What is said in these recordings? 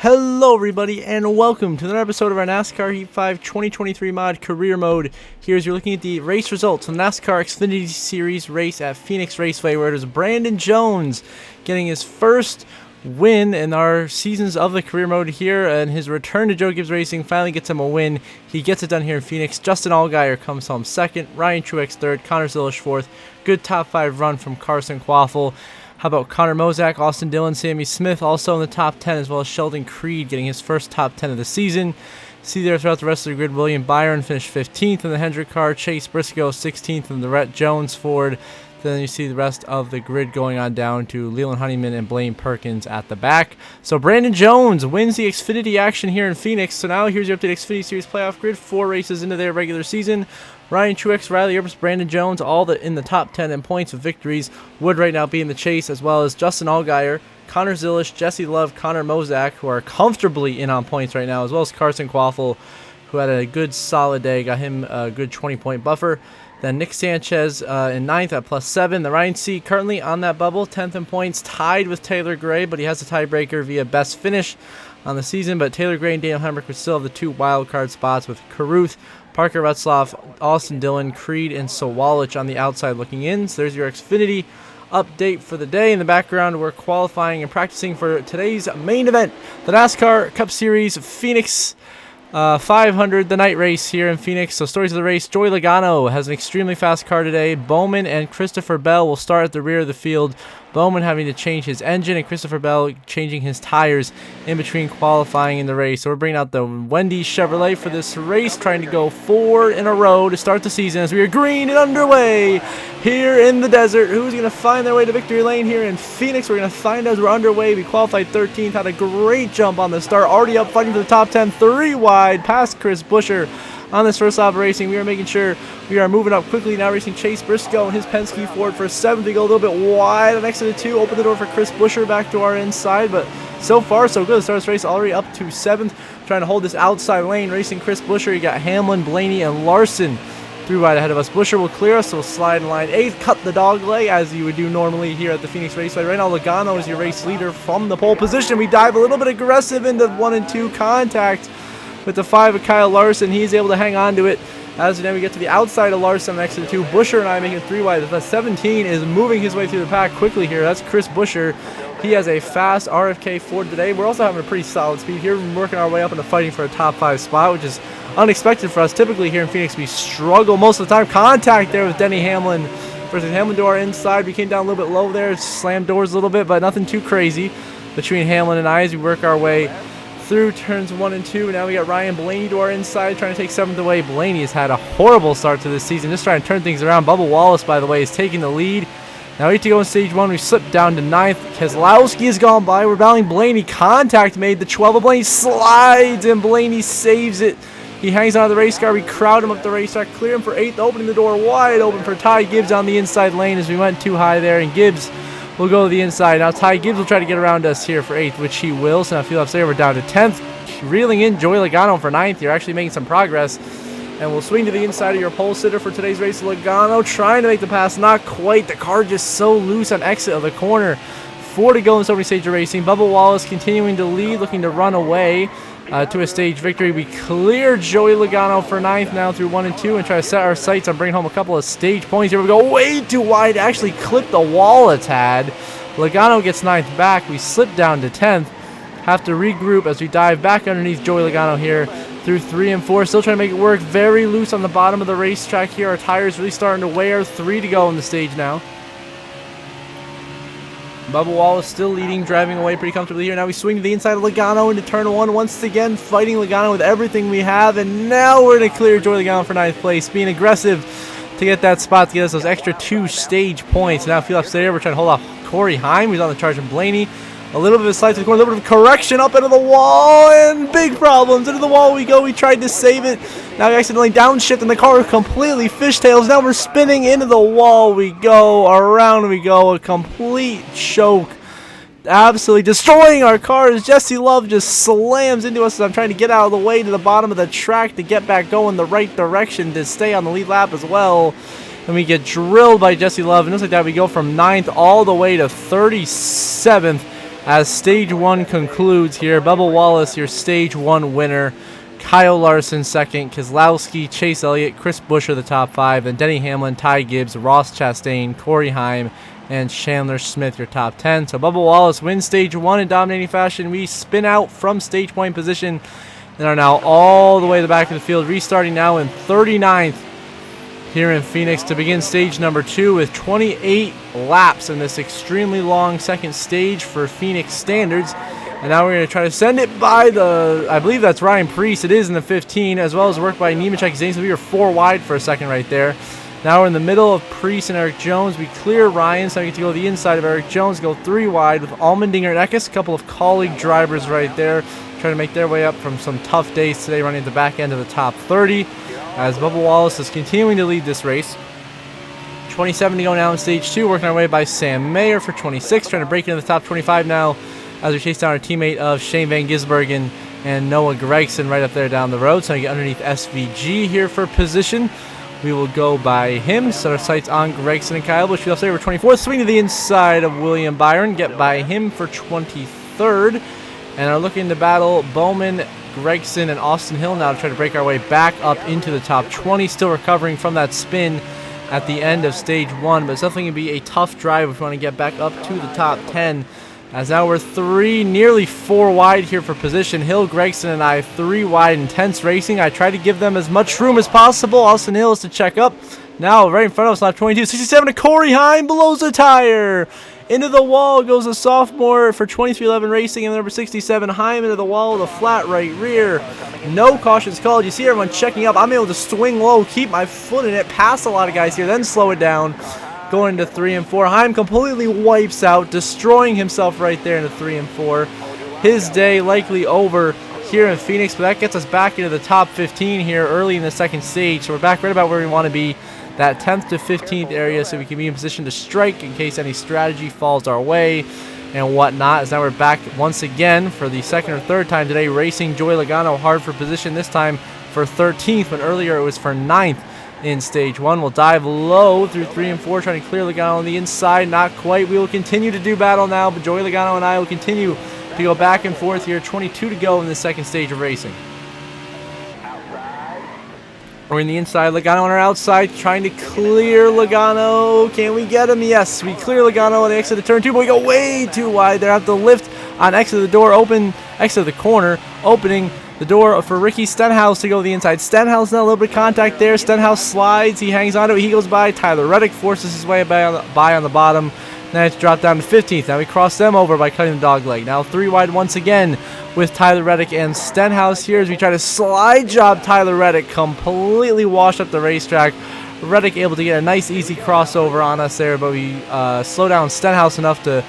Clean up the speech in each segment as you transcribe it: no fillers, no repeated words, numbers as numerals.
Hello everybody and welcome to another episode of our NASCAR Heat 5 2023 mod career mode. Here as you're looking at the race results from the NASCAR Xfinity Series race at Phoenix Raceway, where it was Brandon Jones getting his first win in our seasons of the career mode here, and his return to Joe Gibbs Racing finally gets him a win. He gets it done here in Phoenix. Justin Allgaier comes home second, Ryan Truex third, Connor Zilisch fourth. Good top 5 run from Carson Quaffle. How about Connor Mozak, Austin Dillon, Sammy Smith also in the top 10, as well as Sheldon Creed getting his first top 10 of the season. See there throughout the rest of the grid, William Byron finished 15th in the Hendrick car, Chase Briscoe 16th in the Rhett Jones Ford. Then you see the rest of the grid going on down to Leland Honeyman and Blaine Perkins at the back. So Brandon Jones wins the Xfinity action here in Phoenix. So now here's your updated Xfinity Series playoff grid, 4 races into their regular season. Ryan Truex, Riley Herbst, Brandon Jones, all in the top 10 in points with victories, would right now be in the chase, as well as Justin Allgaier, Connor Zilisch, Jesse Love, Connor Mozak, who are comfortably in on points right now, as well as Carson Quaffle, who had a good solid day, got him a good 20-point buffer. Then Nick Sanchez in 9th at +7. The Ryan C. currently on that bubble, 10th in points, tied with Taylor Gray, but he has a tiebreaker via best finish on the season. But Taylor Gray and Daniel Hemrick would still have the 2 wild card spots, with Caruth, Parker Retzloff, Austin Dillon, Creed, and Sawalich on the outside looking in. So there's your Xfinity update for the day. In the background, we're qualifying and practicing for today's main event, the NASCAR Cup Series Phoenix 500, the night race here in Phoenix. So stories of the race: Joey Logano has an extremely fast car today. Bowman and Christopher Bell will start at the rear of the field. Bowman having to change his engine, and Christopher Bell changing his tires in between qualifying in the race. So we're bringing out the Wendy's Chevrolet for this race, trying to go 4 in a row to start the season as we are green and underway here in the desert. Who's going to find their way to victory lane here in Phoenix? We're going to find out as we're underway. We qualified 13th, had a great jump on the start, already up fighting for the top 10, 3 wide past Chris Buescher. On this first lap of racing, we are making sure we are moving up quickly. Now racing Chase Briscoe and his Penske Ford for 7th. We go a little bit wide on exit 2. Open the door for Chris Buescher back to our inside. But so far, so good. The start of this race already up to 7th. Trying to hold this outside lane. Racing Chris Buescher. You got Hamlin, Blaney, and Larson 3 wide ahead of us. Buescher will clear us, so we'll slide in line 8th. Cut the dog leg as you would do normally here at the Phoenix Raceway. Right now, Logano is your race leader from the pole position. We dive a little bit aggressive into 1 and 2 contact with the 5 of Kyle Larson. He's able to hang on to it. As then we get to the outside of Larson next to the 2. Buescher and I making 3 wide. The 17 is moving his way through the pack quickly here. That's Chris Buescher. He has a fast RFK Ford today. We're also having a pretty solid speed here. We're working our way up into fighting for a top 5 spot, which is unexpected for us. Typically here in Phoenix, we struggle most of the time. Contact there with Denny Hamlin versus Hamlin to our inside. We came down a little bit low there, slammed doors a little bit, but nothing too crazy between Hamlin and I as we work our way through turns 1 and 2. Now we got Ryan Blaney to our inside, trying to take 7th away. Blaney has had a horrible start to this season, just trying to turn things around. Bubba Wallace, by the way, is taking the lead. Now we get to go in stage 1. We slipped down to 9th. Keselowski has gone by. We're battling Blaney. Contact made. The 12 of Blaney slides, and Blaney saves it. He hangs on to the race car. We crowd him up the racetrack, clear him for 8th, opening the door wide open for Ty Gibbs on the inside lane as we went too high there, and Gibbs will go to the inside. Now Ty Gibbs will try to get around us here for 8th, which he will. So now field laps there, we're down to 10th. Reeling in Joey Logano for 9th. You're actually making some progress. And we'll swing to the inside of your pole sitter for today's race. Logano trying to make the pass. Not quite. The car just so loose on exit of the corner. 4 to go in this opening stage of racing. Bubba Wallace continuing to lead, looking to run away to a stage victory. We clear Joey Logano for 9th now through 1 and 2 and try to set our sights on bringing home a couple of stage points. Here we go. Way too wide. Actually clipped the wall a tad. Logano gets 9th back. We slip down to 10th. Have to regroup as we dive back underneath Joey Logano here through 3 and 4. Still trying to make it work. Very loose on the bottom of the racetrack here. Our tires really starting to wear. 3 to go on the stage now. Bubba Wallace still leading, driving away pretty comfortably here. Now we swing to the inside of Logano into turn 1. Once again, fighting Logano with everything we have. And now we're going to clear Joey Logano for 9th place. Being aggressive to get that spot to get us those extra 2 stage points. Now field laps there. We're trying to hold off Corey Heim, who's on the charge of Blaney. A little bit of a slide to the corner, a little bit of correction up into the wall, and big problems. Into the wall we go. We tried to save it. Now we accidentally downshift, and the car completely fishtails. Now we're spinning into the wall. We go. Around we go. A complete choke. Absolutely destroying our car as Jesse Love just slams into us as I'm trying to get out of the way to the bottom of the track to get back going the right direction to stay on the lead lap as well. And we get drilled by Jesse Love. And just like that, we go from 9th all the way to 37th. as stage 1 concludes here. Bubba Wallace, your stage 1 winner. Kyle Larson second, Keselowski, Chase Elliott, Chris Buescher the top 5, then Denny Hamlin, Ty Gibbs, Ross Chastain, Corey Heim, and Chandler Smith your top 10. So Bubba Wallace wins stage 1 in dominating fashion. We spin out from stage point position and are now all the way to the back of the field, restarting now in 39th here in Phoenix to begin stage number 2 with 28 laps in this extremely long second stage for Phoenix standards. And now we're going to try to send it by I believe that's Ryan Preece. It is in the 15, as well as work by Nemechek Zane. So we were 4 wide for a second right there. Now we're in the middle of Preece and Eric Jones. We clear Ryan, so we get to go to the inside of Eric Jones, go 3 wide with Allmendinger and Eckes, a couple of colleague drivers right there, trying to make their way up from some tough days today, running at the back end of the top 30, as Bubba Wallace is continuing to lead this race. 27 to go now in stage 2, working our way by Sam Mayer for 26, trying to break into the top 25 now, as we chase down our teammate of Shane Van Gisbergen and Noah Gregson right up there down the road. So I get underneath SVG here for position. We will go by him. Set our sights on Gregson and Kyle Busch. We'll say we're 24th. Swing to the inside of William Byron. Get by him for 23rd. And are looking to battle Bowman, Gregson, and Austin Hill now to try to break our way back up into the top 20. Still recovering from that spin at the end of stage 1. But it's definitely going to be a tough drive if we want to get back up to the top 10. As now we're 3, nearly 4 wide here for position. Hill, Gregson, and I 3 wide. Intense racing. I try to give them as much room as possible. Austin Hill is to check up. Now right in front of us, lap 22. 67 to Corey Heim, blows a tire. Into the wall goes a sophomore for 2311 Racing, and number 67 Heim into the wall with a flat right rear. No cautions called. You see everyone checking up. I'm able to swing low, keep my foot in it, pass a lot of guys here, then slow it down. Going into 3 and 4. Heim completely wipes out, destroying himself right there into 3 and 4. His day likely over here in Phoenix, but that gets us back into the top 15 here early in the second stage. So we're back right about where we want to be, that 10th to 15th area, so we can be in position to strike in case any strategy falls our way and whatnot. As now we're back once again for the second or third time today, racing Joey Logano hard for position, this time for 13th, when earlier it was for 9th. In stage 1, we'll dive low through 3 and 4, trying to clear Logano on the inside. Not quite. We will continue to do battle now, but Joey Logano and I will continue to go back and forth here. 22 to go in the second stage of racing. We're in the inside. Logano on our outside, trying to clear Logano. Can we get him? Yes, we clear Logano on the exit of turn 2, but we go way too wide. They have to lift on exit of the door, open exit of the corner, opening the door for Ricky Stenhouse to go to the inside. Stenhouse now a little bit of contact there. Stenhouse slides. He hangs on to it. He goes by. Tyler Reddick forces his way by on the bottom. Then it's dropped down to 15th. Now we cross them over by cutting the dog leg. Now 3 wide once again with Tyler Reddick and Stenhouse here as we try to slide job Tyler Reddick. Completely washed up the racetrack. Reddick able to get a nice easy crossover on us there, but we slow down Stenhouse enough to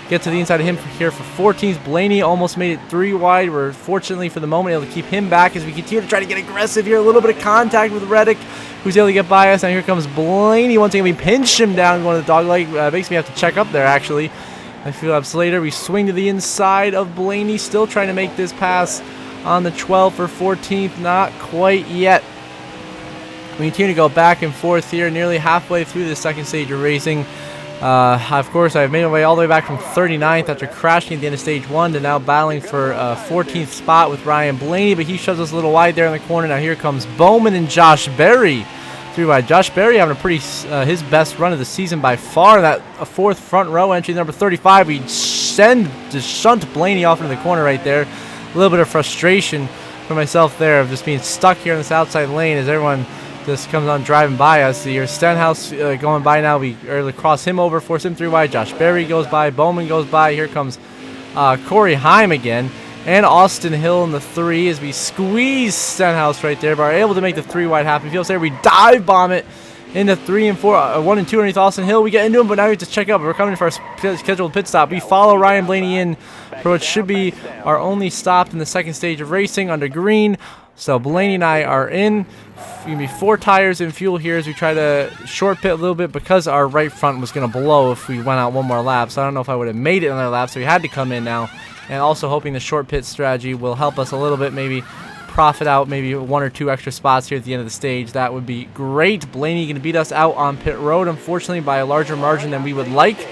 get to the inside of him here for 14th. Blaney almost made it 3 wide. We're fortunately for the moment able to keep him back as we continue to try to get aggressive here. A little bit of contact with Reddick, who's able to get by us. Now here comes Blaney. Once again, we pinch him down going to the dog leg. Makes me have to check up there, actually. A few laps later, we swing to the inside of Blaney, still trying to make this pass on the 12th for 14th. Not quite yet. We continue to go back and forth here, nearly halfway through the second stage of racing. Of course, I've made my way all the way back from 39th after crashing at the end of stage 1 to now battling for 14th spot with Ryan Blaney, but he shoves us a little wide there in the corner. Now here comes Bowman and Josh Berry. 3 wide. Josh Berry having a pretty his best run of the season by far. That a 4th front row entry, number 35. We shunt Blaney off into the corner right there. A little bit of frustration for myself there of just being stuck here in this outside lane as everyone just comes on driving by us. Your Stenhouse going by now. We early cross him over, force him 3 wide. Josh Berry goes by. Bowman goes by. Here comes Corey Heim again. And Austin Hill in the 3 as we squeeze Stenhouse right there, but are able to make the 3 wide happen. Feels there. We dive bomb it into 3 and 4. 1 and 2 underneath Austin Hill. We get into him, but now we have to check up. We're coming for our scheduled pit stop. We follow Ryan Blaney in for what should be our only stop in the second stage of racing under green. So Blaney and I are in. Going to be 4 tires in fuel here as we try to short pit a little bit because our right front was going to blow if we went out one more lap. So I don't know if I would have made it another lap, so we had to come in now. And also hoping the short pit strategy will help us a little bit, maybe profit out maybe 1 or 2 extra spots here at the end of the stage. That would be great. Blaney going to beat us out on pit road, unfortunately, by a larger margin than we would like.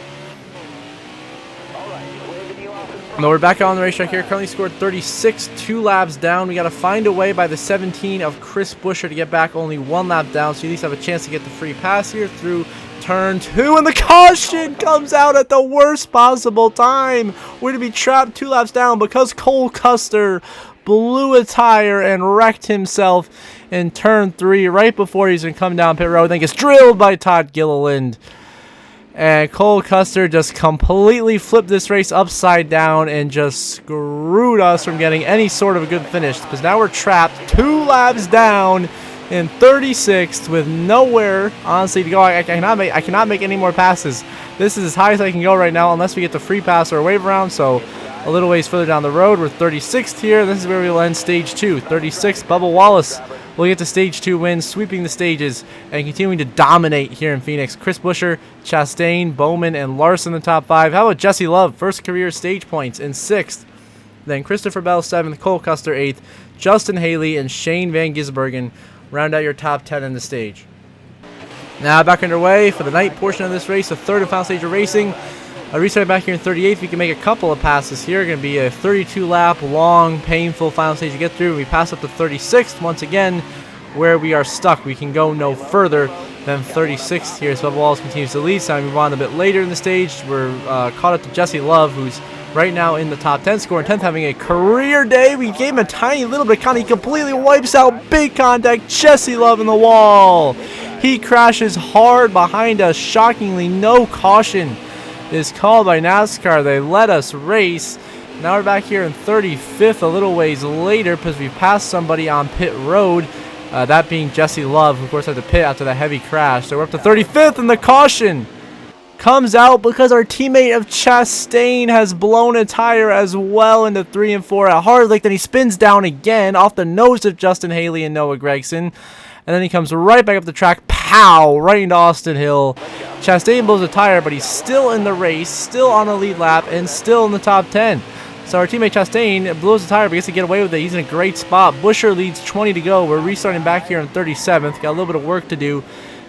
No, we're back out on the racetrack here. Currently scored 36, 2 laps down. We got to find a way by the 17 of Chris Buescher to get back only 1 lap down, so you at least have a chance to get the free pass here through turn 2, and the caution comes out at the worst possible time. We're going to be trapped 2 laps down because Cole Custer blew a tire and wrecked himself in turn 3 right before he's going to come down pit road. Then gets drilled by Todd Gilliland. And Cole Custer just completely flipped this race upside down and just screwed us from getting any sort of a good finish. Because now we're trapped 2 laps down in 36th with nowhere, honestly, to go. I cannot make any more passes. This is as high as I can go right now unless we get the free pass or a wave around. So a little ways further down the road, we're 36th here. This is where we will end stage 2. 36th, Bubba Wallace will get the stage 2 win, sweeping the stages and continuing to dominate here in Phoenix. Chris Buescher, Chastain, Bowman, and Larson in the top 5. How about Jesse Love, first career stage points in 6th. Then Christopher Bell 7th, Cole Custer 8th, Justin Haley, and Shane Van Gisbergen round out your top 10 in the stage. Now back underway for the night portion of this race, the third and final stage of racing. A restart back here in 38th. We can make a couple of passes here. Going to be a 32-lap, long, painful final stage to get through. We pass up to 36th once again, where we are stuck. We can go no further than 36th here. So Bubba Wallace continues to lead. So I move on a bit later in the stage. We're caught up to Jesse Love, who's right now in the top 10, scoring 10th, having a career day. We gave him a tiny little bit of contact. He completely wipes out big contact. Jesse Love in the wall. He crashes hard behind us. Shockingly, no caution is called by NASCAR. They let us race. Now we're back here in 35th a little ways later because we passed somebody on pit road, that being Jesse Love, who of course had to pit after the heavy crash. So we're up to 35th, and the caution comes out because our teammate of Chastain has blown a tire as well into 3 and 4 at Hardlick. Then he spins down again off the nose of Justin Haley and Noah Gragson. And then he comes right back up the track, pow, right into Austin Hill. Chastain blows a tire, but he's still in the race, still on the lead lap, and still in the top 10. So our teammate Chastain blows the tire, but gets to get away with it. He's in a great spot. Buescher leads 20 to go. We're restarting back here in 37th. Got a little bit of work to do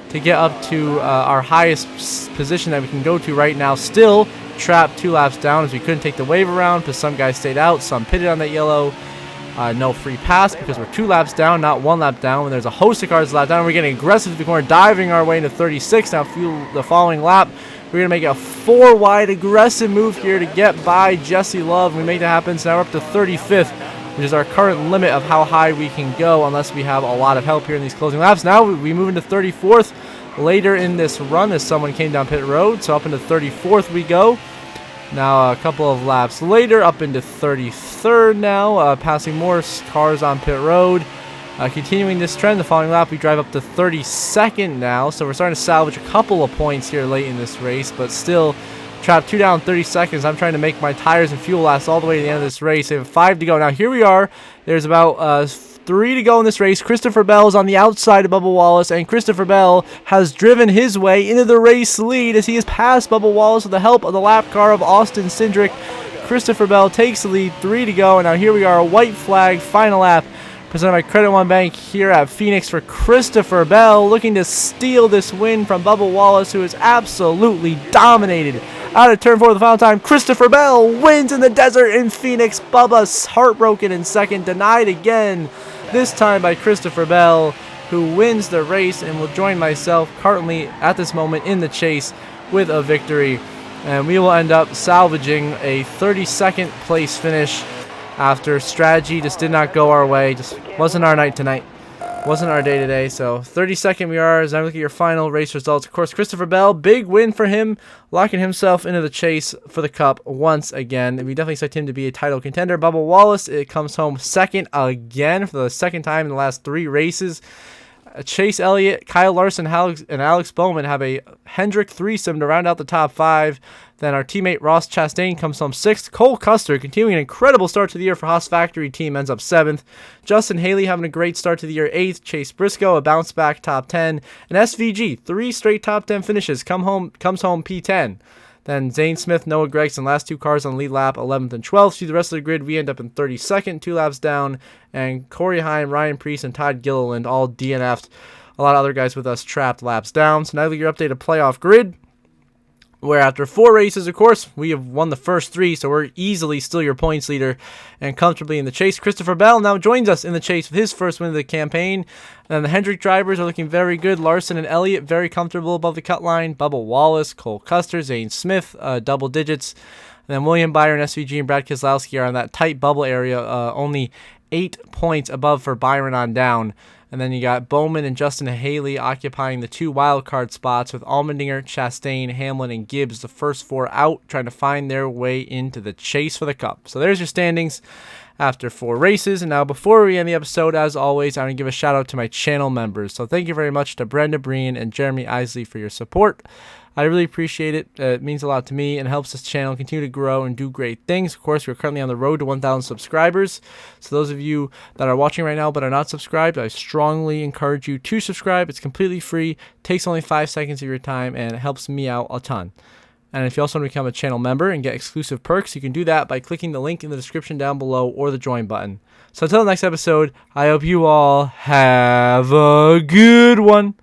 to get up to our highest position that we can go to right now. Still trapped 2 laps down as we couldn't take the wave around because some guys stayed out, some pitted on that yellow. No free pass because we're 2 laps down, not 1 lap down. When there's a host of cars lap down, we're getting aggressive to the corner, diving our way into 36. Now, the following lap, we're going to make a 4 wide aggressive move here to get by Jesse Love. We make that happen. So now we're up to 35th, which is our current limit of how high we can go unless we have a lot of help here in these closing laps. Now we move into 34th later in this run as someone came down pit road. So up into 34th we go. Now a couple of laps later, up into 33rd now, passing more cars on pit road. Continuing this trend, the following lap we drive up to 32nd now, so we're starting to salvage a couple of points here late in this race, but still trapped 2 down, 30 seconds. I'm trying to make my tires and fuel last all the way to the end of this race. I have 5 to go. Now here we are. There's about 3 to go in this race. Christopher Bell is on the outside of Bubba Wallace, and Christopher Bell has driven his way into the race lead as he has passed Bubba Wallace with the help of the lap car of Austin Cindric. Christopher Bell takes the lead, 3 to go, and now here we are, a white flag, final lap, presented by Credit One Bank here at Phoenix for Christopher Bell, looking to steal this win from Bubba Wallace, who is absolutely dominated. Out of turn 4 the final time, Christopher Bell wins in the desert in Phoenix. Bubba's heartbroken in second, denied again, this time by Christopher Bell, who wins the race and will join myself currently at this moment in the chase with a victory. And we will end up salvaging a 32nd place finish after strategy just did not go our way. Just wasn't our night tonight. Wasn't our day today. So 32nd we are as I look at your final race results. Of course, Christopher Bell, big win for him, locking himself into the chase for the cup once again. And we definitely expect him to be a title contender. Bubba Wallace, it comes home second again for the second time in the last 3 races. Chase Elliott, Kyle Larson, and Alex Bowman have a Hendrick threesome to round out the top 5. Then our teammate Ross Chastain comes home 6th. Cole Custer, continuing an incredible start to the year for Haas Factory team, ends up 7th. Justin Haley having a great start to the year, 8th. Chase Briscoe, a bounce back top 10. And SVG, 3 straight top 10 finishes, comes home P10. Then Zane Smith, Noah Gragson, last 2 cars on lead lap, 11th and 12th. See the rest of the grid, we end up in 32nd, 2 laps down. And Corey Heim, Ryan Preece, and Todd Gilliland all DNF'd. A lot of other guys with us trapped laps down. So now that your updated playoff grid. where after 4 races, of course, we have won the first 3, so we're easily still your points leader and comfortably in the chase. Christopher Bell now joins us in the chase with his first win of the campaign. And the Hendrick drivers are looking very good. Larson and Elliott very comfortable above the cut line. Bubba Wallace, Cole Custer, Zane Smith, double digits. And then William Byron, SVG, and Brad Keselowski are on that tight bubble area, only 8 points above for Byron on down. And then you got Bowman and Justin Haley occupying the 2 wildcard spots with Allmendinger, Chastain, Hamlin, and Gibbs, the first 4 out, trying to find their way into the chase for the Cup. So there's your standings after 4 races. And now before we end the episode, as always, I want to give a shout out to my channel members. So thank you very much to Brenda Breen and Jeremy Isley for your support. I really appreciate it. It means a lot to me and helps this channel continue to grow and do great things. Of course, we're currently on the road to 1,000 subscribers. So those of you that are watching right now but are not subscribed, I strongly encourage you to subscribe. It's completely free, takes only 5 seconds of your time, and it helps me out a ton. And if you also want to become a channel member and get exclusive perks, you can do that by clicking the link in the description down below or the join button. So until the next episode, I hope you all have a good one.